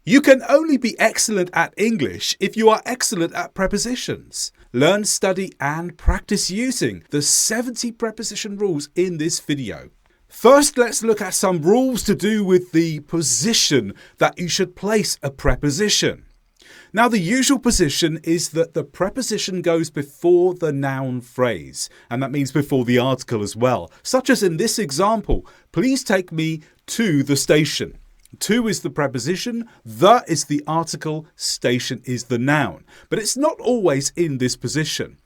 You can only be excellent at English if you are excellent at prepositions. Learn, study and practice using the 70 preposition rules in this video. First, let's look at some rules to do with the position that you should place a preposition. Now, the usual position is that the preposition goes before the noun phrase, and that means before the article as well. Such as in this example, please take me to the station. To is the preposition, the is the article, station is the noun. But it's not always in this position.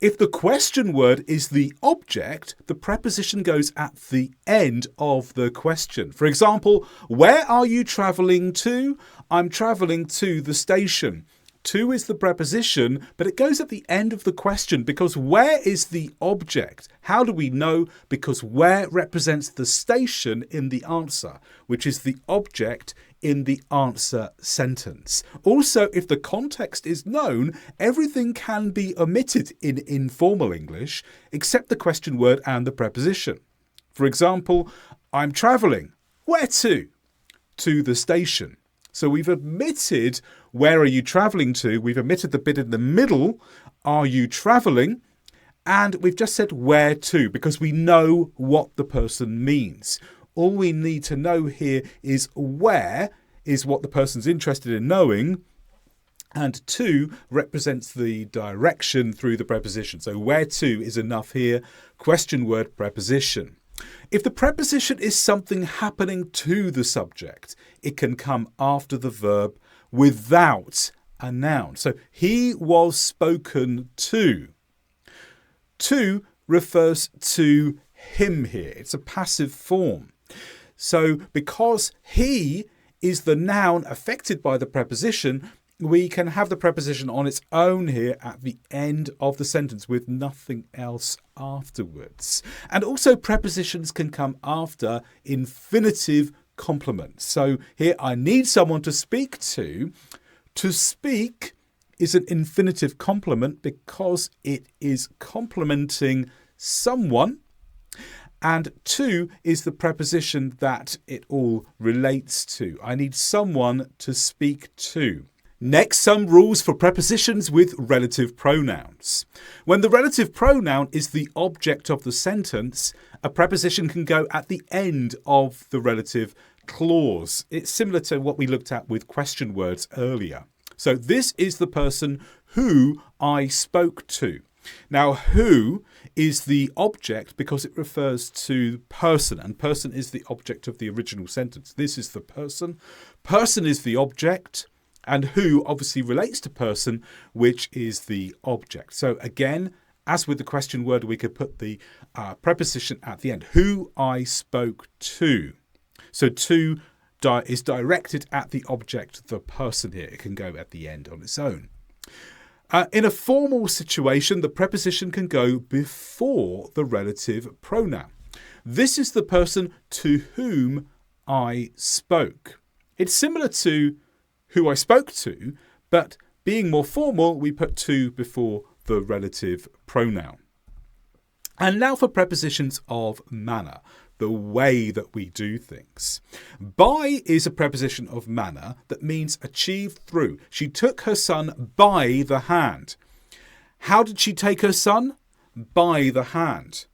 If the question word is the object, the preposition goes at the end of the question. For example, where are you travelling to? I'm travelling to the station. To is the preposition, but it goes at the end of the question because where is the object? How do we know? Because where represents the station in the answer, which is the object in the answer sentence. Also, if the context is known, everything can be omitted in informal English except the question word and the preposition. For example, I'm travelling. Where to? To the station. So we've omitted where are you travelling to, we've omitted the bit in the middle, are you travelling, and we've just said where to because we know what the person means. All we need to know here is where is what the person's interested in knowing, and to represents the direction through the preposition. So where to is enough here, question word preposition. If the preposition is something happening to the subject, it can come after the verb without a noun. So he was spoken to. To refers to him here. It's a passive form. So because he is the noun affected by the preposition, we can have the preposition on its own here at the end of the sentence with nothing else afterwards. And also prepositions can come after infinitive complements. So here I need someone to speak to. To speak is an infinitive complement because it is complementing someone. And to is the preposition that it all relates to. I need someone to speak to. Next, some rules for prepositions with relative pronouns. When the relative pronoun is the object of the sentence, a preposition can go at the end of the relative clause. It's similar to what we looked at with question words earlier. So this is the person who I spoke to. Now, who is the object because it refers to person, and person is the object of the original sentence. This is the person. Person is the object. And who obviously relates to person, which is the object. So again, as with the question word, we could put the preposition at the end. Who I spoke to. So to is directed at the object, the person here. It can go at the end on its own. In a formal situation, the preposition can go before the relative pronoun. This is the person to whom I spoke. It's similar to who I spoke to, but being more formal, we put to before the relative pronoun. And now for prepositions of manner, the way that we do things. By is a preposition of manner that means achieved through. She took her son by the hand. How did she take her son? By the hand.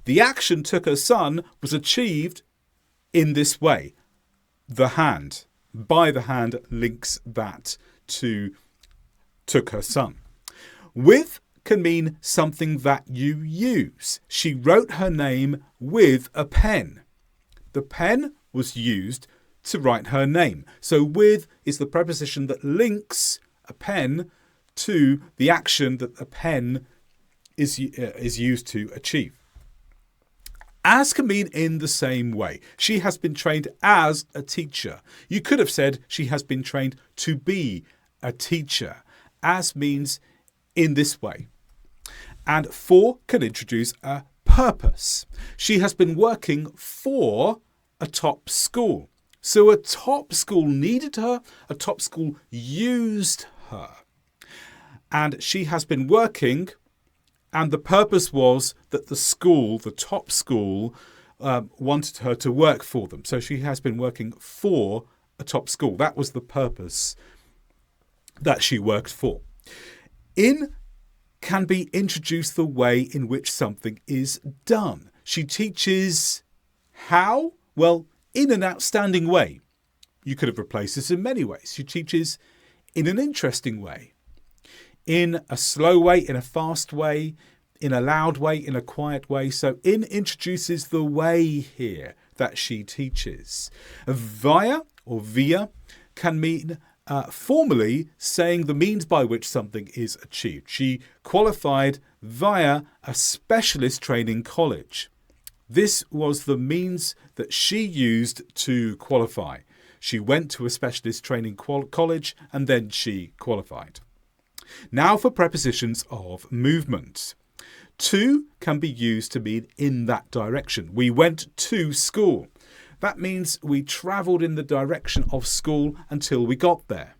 The action took her son was achieved in this way. The hand. By the hand links that to took her son. With can mean something that you use. She wrote her name with a pen. The pen was used to write her name. So with is the preposition that links a pen to the action that a pen is used to achieve. As can mean in the same way. She has been trained as a teacher. You could have said she has been trained to be a teacher. As means in this way. And for can introduce a purpose. She has been working for a top school. So a top school needed her, a top school used her. And she has been working, and the purpose was that the school, the top school, wanted her to work for them. So she has been working for a top school. That was the purpose that she worked for. In can be introduced the way in which something is done. She teaches how? Well, in an outstanding way. You could have replaced this in many ways. She teaches in an interesting way, in a slow way, in a fast way, in a loud way, in a quiet way. So in introduces the way here that she teaches. Via or via can mean formally saying the means by which something is achieved. She qualified via a specialist training college. This was the means that she used to qualify. She went to a specialist training college and then she qualified. Now for prepositions of movement. To can be used to mean in that direction. We went to school. That means we travelled in the direction of school until we got there.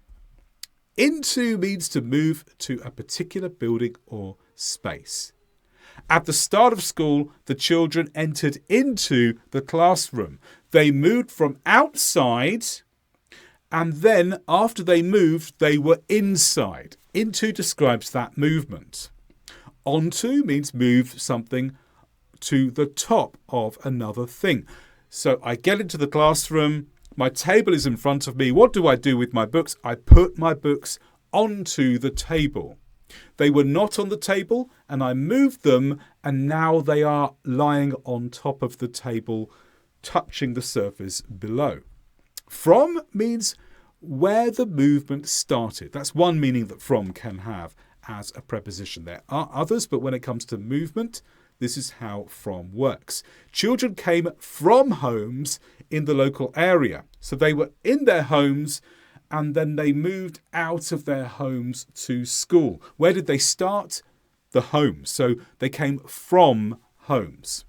Into means to move to a particular building or space. At the start of school, the children entered into the classroom. They moved from outside, and then after they moved, they were inside. Into describes that movement. Onto means move something to the top of another thing. So I get into the classroom, my table is in front of me. What do I do with my books? I put my books onto the table. They were not on the table and I moved them and now they are lying on top of the table, touching the surface below. From means where the movement started. That's one meaning that from can have as a preposition. There are others, but when it comes to movement, this is how from works. Children came from homes in the local area. So they were in their homes and then they moved out of their homes to school. Where did they start? The homes. So they came from homes.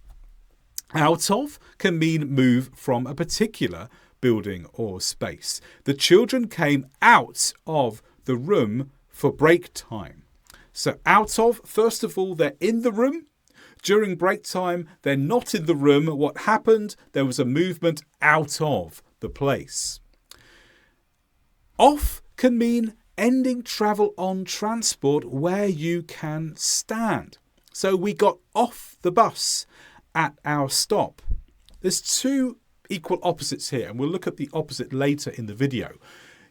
Out of can mean move from a particular building or space. The children came out of the room for break time. So out of, first of all, they're in the room. During break time, they're not in the room. What happened? There was a movement out of the place. Off can mean ending travel on transport where you can stand. So we got off the bus at our stop. There's two equal opposites here, and we'll look at the opposite later in the video.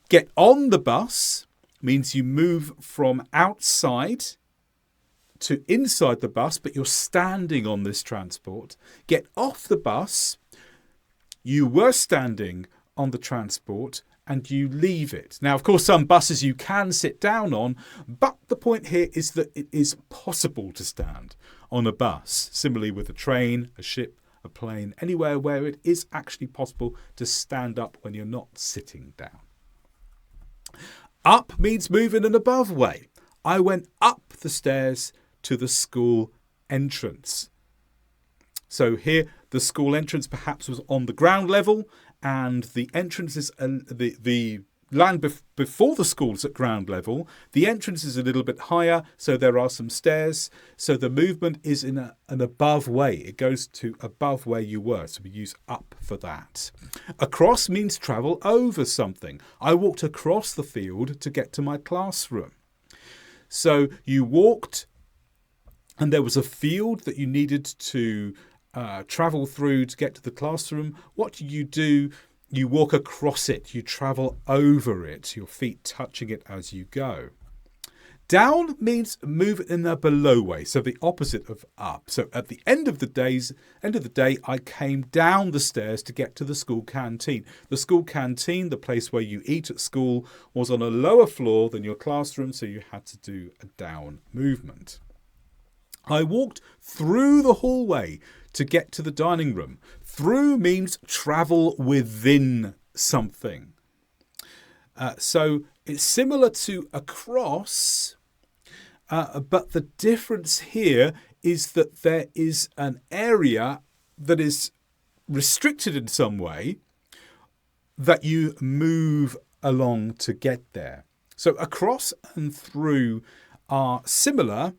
Get on the bus means you move from outside to inside the bus, but you're standing on this transport. Get off the bus, you were standing on the transport and you leave it. Now, of course, some buses you can sit down on, but the point here is that it is possible to stand on a bus. Similarly with a train, a ship, a plane, anywhere where it is actually possible to stand up when you're not sitting down. Up means move in an above way. I went up the stairs to the school entrance. So here the school entrance perhaps was on the ground level and the entrance is the land before the school is at ground level. The entrance is a little bit higher, so there are some stairs. So the movement is in an above way. It goes to above where you were. So we use up for that. Across means travel over something. I walked across the field to get to my classroom. So you walked and there was a field that you needed to travel through to get to the classroom. What do? You walk across it. You travel over it, your feet touching it as you go. Down means move in a below way, so the opposite of up. So at the end of the day, I came down the stairs to get to the school canteen. The school canteen, the place where you eat at school, was on a lower floor than your classroom, so you had to do a down movement. I walked through the hallway to get to the dining room. Through means travel within something. So it's similar to across, but the difference here is that there is an area that is restricted in some way that you move along to get there. So across and through are similar,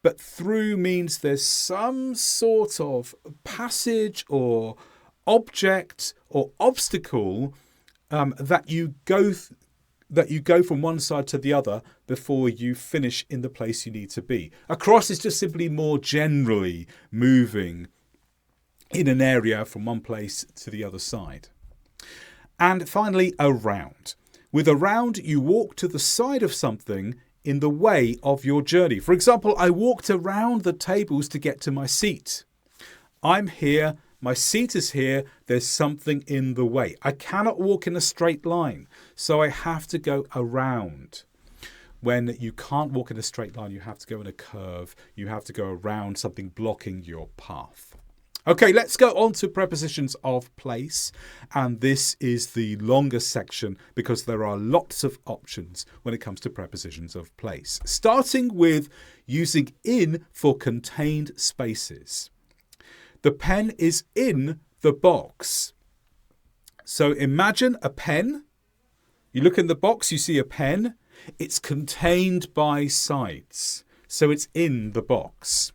but through means there's some sort of passage or object or obstacle that you go from one side to the other before you finish in the place you need to be. Across is just simply more generally moving in an area from one place to the other side. And finally, around. With around, you walk to the side of something in the way of your journey. For example, I walked around the tables to get to my seat. I'm here. My seat is here. There's something in the way. I cannot walk in a straight line, so I have to go around. When you can't walk in a straight line, you have to go in a curve. You have to go around something blocking your path. Okay, let's go on to prepositions of place. And this is the longest section because there are lots of options when it comes to prepositions of place. Starting with using in for contained spaces. The pen is in the box. So imagine a pen. You look in the box, you see a pen. It's contained by sides. So it's in the box.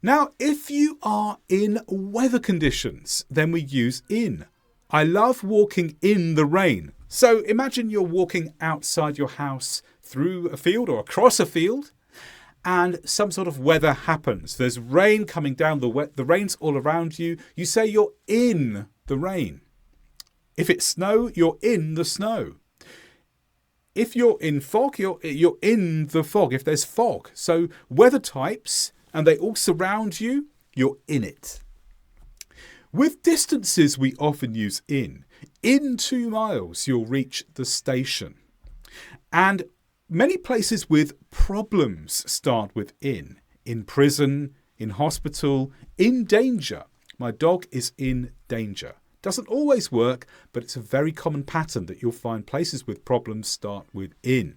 Now, if you are in weather conditions, then we use in. I love walking in the rain. So imagine you're walking outside your house through a field or across a field, and some sort of weather happens. There's rain coming down, the rain's all around you. You say you're in the rain. If it's snow, you're in the snow. If you're in fog, you're in the fog, if there's fog. So weather types, and they all surround you, you're in it. With distances, we often use in. In 2 miles, you'll reach the station. And many places with problems start with in. In prison, in hospital, in danger. My dog is in danger. Doesn't always work, but it's a very common pattern that you'll find places with problems start with in.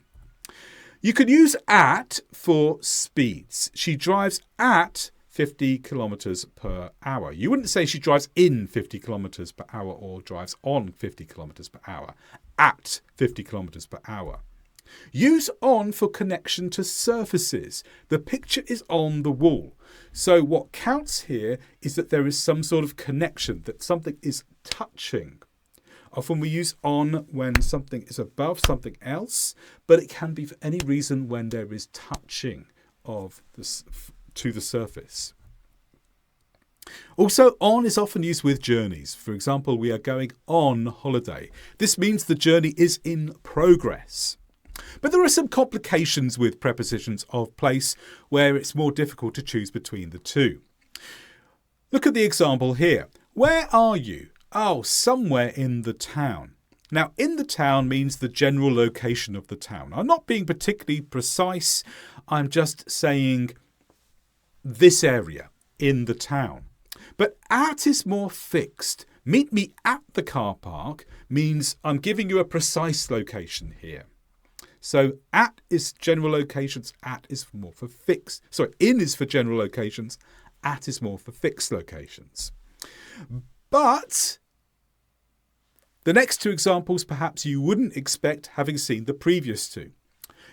You could use at for speeds. She drives at 50 kilometers per hour. You wouldn't say she drives in 50 kilometers per hour or drives on 50 kilometers per hour. At 50 kilometers per hour. Use on for connection to surfaces. The picture is on the wall. So what counts here is that there is some sort of connection, that something is touching. Often we use on when something is above something else, but it can be for any reason when there is touching of to the surface. Also, on is often used with journeys. For example, we are going on holiday. This means the journey is in progress. But there are some complications with prepositions of place where it's more difficult to choose between the two. Look at the example here. Where are you? Oh, somewhere in the town. Now, in the town means the general location of the town. I'm not being particularly precise. I'm just saying this area in the town. But at is more fixed. Meet me at the car park means I'm giving you a precise location here. So at is general locations, at is more for fixed. Sorry, in is for general locations, at is more for fixed locations. But the next two examples perhaps you wouldn't expect having seen the previous two.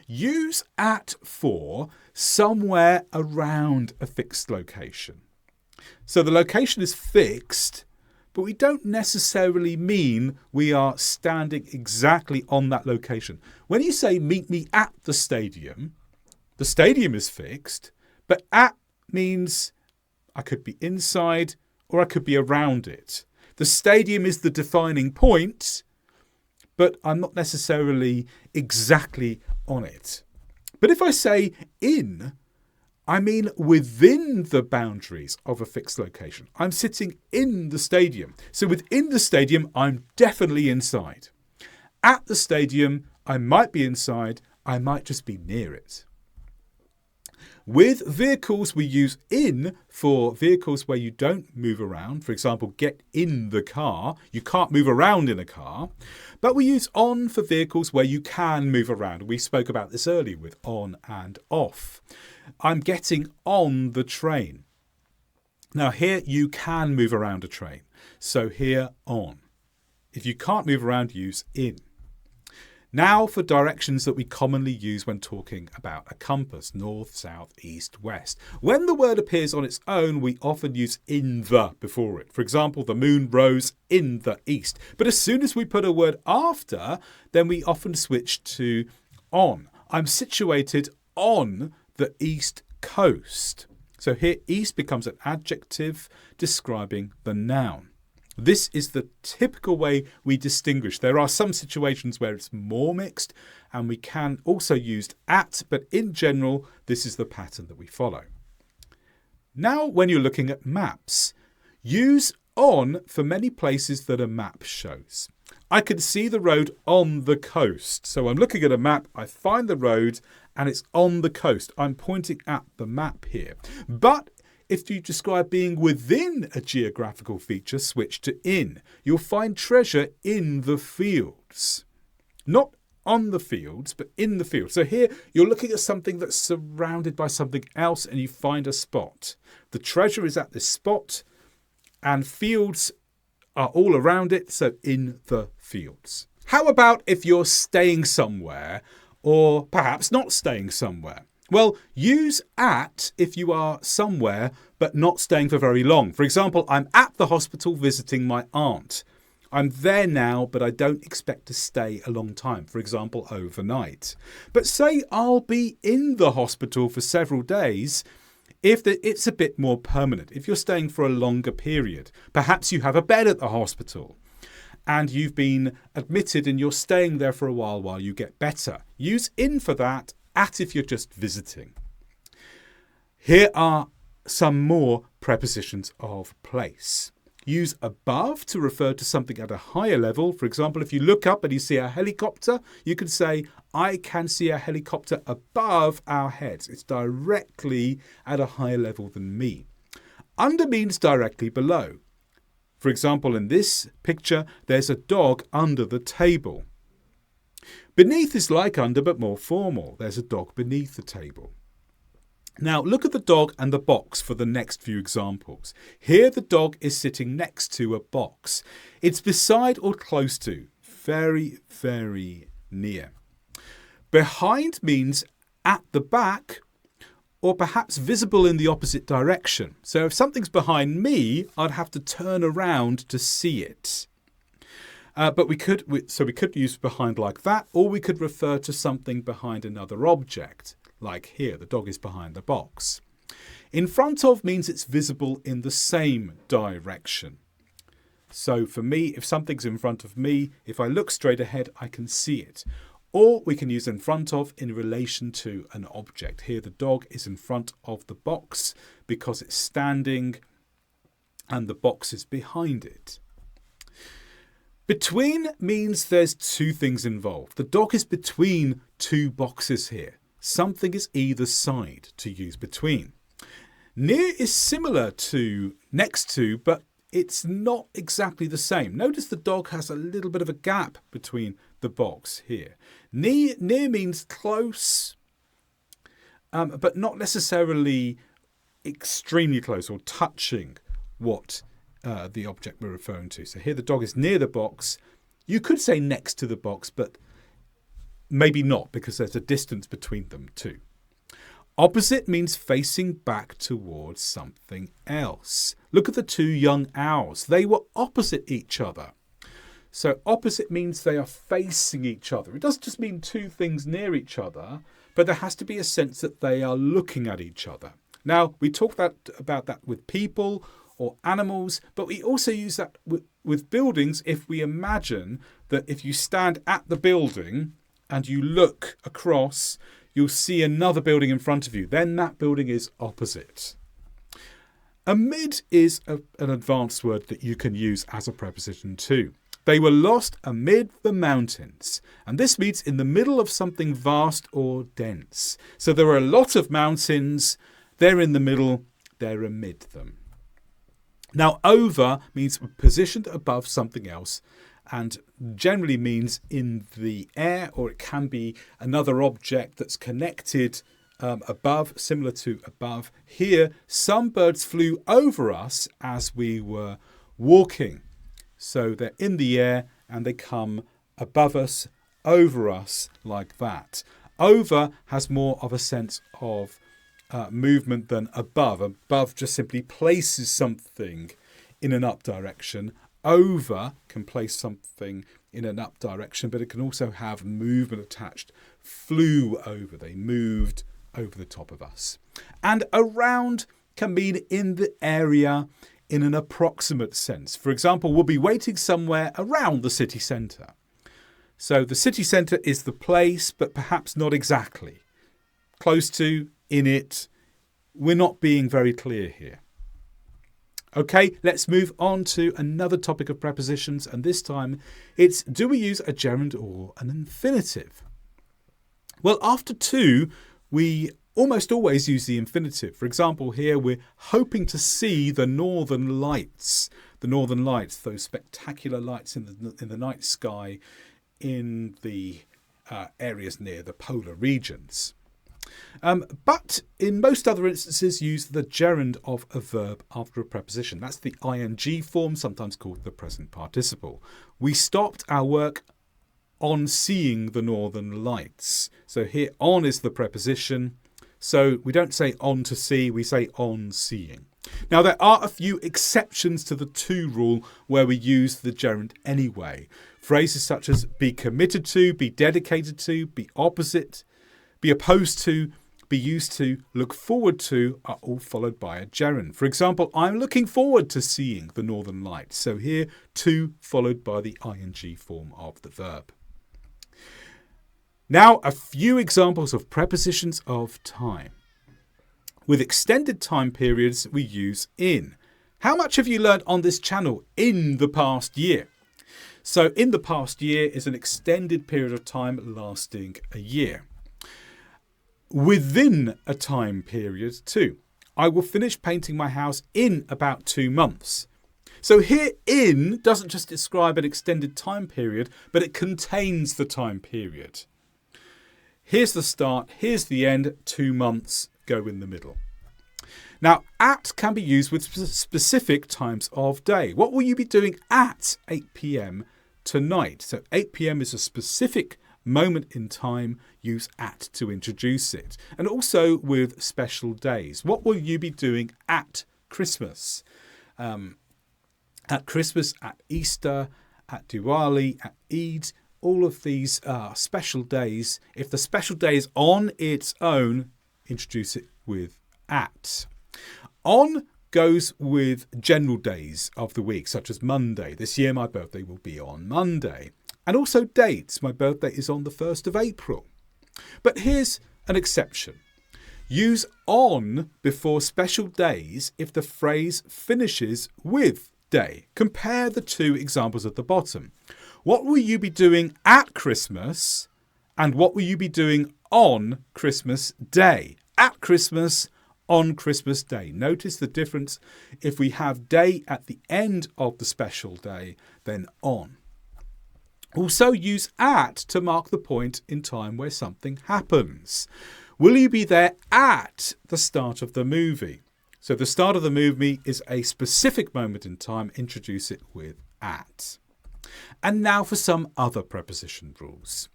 Use at for somewhere around a fixed location. So the location is fixed, but we don't necessarily mean we are standing exactly on that location. When you say meet me at the stadium is fixed, but at means I could be inside or I could be around it. The stadium is the defining point, but I'm not necessarily exactly on it. But if I say in, I mean within the boundaries of a fixed location. I'm sitting in the stadium. So within the stadium, I'm definitely inside. At the stadium, I might be inside. I might just be near it. With vehicles, we use in for vehicles where you don't move around. For example, get in the car. You can't move around in a car. But we use on for vehicles where you can move around. We spoke about this earlier with on and off. I'm getting on the train. Now here you can move around a train. So here on. If you can't move around, use in. Now for directions that we commonly use when talking about a compass: north, south, east, west. When the word appears on its own, we often use in the before it. For example, the moon rose in the east. But as soon as we put a word after, then we often switch to on. I'm situated on the east coast. So here east becomes an adjective describing the noun. This is the typical way we distinguish. There are some situations where it's more mixed, and we can also use at, but in general, this is the pattern that we follow. Now, when you're looking at maps, use on for many places that a map shows. I can see the road on the coast. So I'm looking at a map, I find the road, and it's on the coast. I'm pointing at the map here. But if you describe being within a geographical feature, switch to in. You'll find treasure in the fields. Not on the fields, but in the fields. So here you're looking at something that's surrounded by something else and you find a spot. The treasure is at this spot and fields are all around it, so in the fields. How about if you're staying somewhere or perhaps not staying somewhere? Well, use at if you are somewhere but not staying for very long. For example, I'm at the hospital visiting my aunt. I'm there now, but I don't expect to stay a long time, for example, overnight. But say I'll be in the hospital for several days if it's a bit more permanent. If you're staying for a longer period, perhaps you have a bed at the hospital and you've been admitted and you're staying there for a while you get better. Use in for that. At if you're just visiting. Here are some more prepositions of place. Use above to refer to something at a higher level. For example, if you look up and you see a helicopter, you can say, I can see a helicopter above our heads. It's directly at a higher level than me. Under means directly below. For example, in this picture, there's a dog under the table. Beneath is like under but more formal. There's a dog beneath the table. Now look at the dog and the box for the next few examples. Here the dog is sitting next to a box. It's beside or close to. Very, very near. Behind means at the back or perhaps visible in the opposite direction. So if something's behind me, I'd have to turn around to see it. But we could use behind like that, or we could refer to something behind another object, like here, the dog is behind the box. In front of means it's visible in the same direction. So for me, if something's in front of me, if I look straight ahead, I can see it. Or we can use in front of in relation to an object. Here, the dog is in front of the box because it's standing and the box is behind it. Between means there's two things involved. The dog is between two boxes here. Something is either side to use between. Near is similar to next to, but it's not exactly the same. Notice the dog has a little bit of a gap between the box here. Near means close, but not necessarily extremely close or touching what the object we're referring to. So here the dog is near the box. You could say next to the box, but maybe not because there's a distance between them too. Opposite means facing back towards something else. Look at the two young owls. They were opposite each other. So opposite means they are facing each other. It doesn't just mean two things near each other, but there has to be a sense that they are looking at each other. Now, we talked about that with people or animals, but we also use that with buildings if we imagine that if you stand at the building and you look across, you'll see another building in front of you. Then that building is opposite. Amid is an advanced word that you can use as a preposition too. They were lost amid the mountains. And this means in the middle of something vast or dense. So there are a lot of mountains. They're in the middle. They're amid them. Now, over means positioned above something else and generally means in the air, or it can be another object that's connected above, similar to above. Here, some birds flew over us as we were walking. So they're in the air and they come above us over us like that. Over has more of a sense of movement than above. Above just simply places something in an up direction. Over can place something in an up direction, but it can also have movement attached. Flew over, they moved over the top of us. And around can mean in the area in an approximate sense. For example, we'll be waiting somewhere around the city centre. So the city centre is the place, but perhaps not exactly. Close to, in it. We're not being very clear here. Okay, let's move on to another topic of prepositions, and this time it's, do we use a gerund or an infinitive? Well, after to, we almost always use the infinitive. For example, here we're hoping to see the northern lights. The northern lights, those spectacular lights in the night sky in the areas near the polar regions. But in most other instances, use the gerund of a verb after a preposition. That's the ing form, sometimes called the present participle. We stopped our work on seeing the northern lights. So here, on is the preposition. So we don't say on to see, we say on seeing. Now, there are a few exceptions to the to rule where we use the gerund anyway. Phrases such as be committed to, be dedicated to, be opposite, be opposed to, be used to, look forward to are all followed by a gerund. For example, I'm looking forward to seeing the northern lights. So here, to followed by the ing form of the verb. Now, a few examples of prepositions of time. With extended time periods, we use in. How much have you learned on this channel in the past year? So in the past year is an extended period of time lasting a year. Within a time period too. I will finish painting my house in about 2 months. So here in doesn't just describe an extended time period, but it contains the time period. Here's the start, here's the end, 2 months go in the middle. Now, at can be used with specific times of day. What will you be doing at 8 p.m. tonight? So 8 p.m. is a specific moment in time. Use at to introduce it. And also with special days. What will you be doing at Christmas? At Christmas, at Easter, at Diwali, at Eid. All of these are special days. If the special day is on its own, introduce it with at. On goes with general days of the week, such as Monday. This year my birthday will be on Monday. And also dates. My birthday is on the 1st of April. But here's an exception. Use on before special days if the phrase finishes with day. Compare the two examples at the bottom. What will you be doing at Christmas and what will you be doing on Christmas Day? At Christmas, on Christmas Day. Notice the difference. If we have day at the end of the special day, then on. Also use at to mark the point in time where something happens. Will you be there at the start of the movie? So the start of the movie is a specific moment in time. Introduce it with at. And now for some other preposition rules.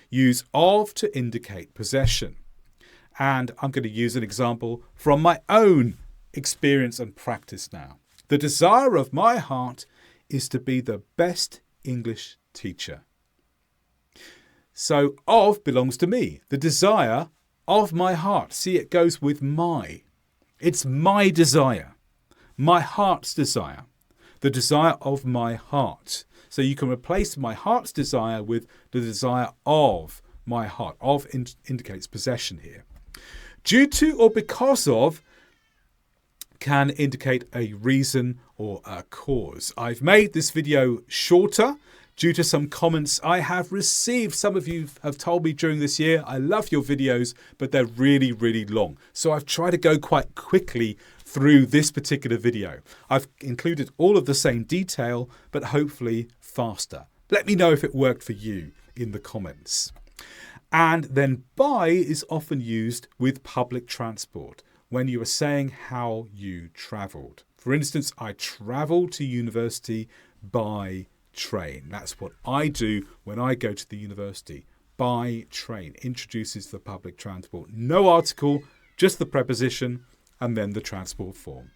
Use of to indicate possession. And I'm going to use an example from my own experience and practice now. The desire of my heart is to be the best English teacher. So of belongs to me. The desire of my heart. See, it goes with my. It's my desire. My heart's desire. The desire of my heart. So you can replace my heart's desire with the desire of my heart. Of indicates possession here. Due to or because of can indicate a reason or a cause. I've made this video shorter due to some comments I have received. Some of you have told me during this year, I love your videos, but they're really, really long. So I've tried to go quite quickly through this particular video. I've included all of the same detail, but hopefully faster. Let me know if it worked for you in the comments. And then by is often used with public transport when you are saying how you travelled. For instance, I travelled to university by train. That's what I do when I go to the university. By train introduces the public transport. No article, just the preposition and then the transport form.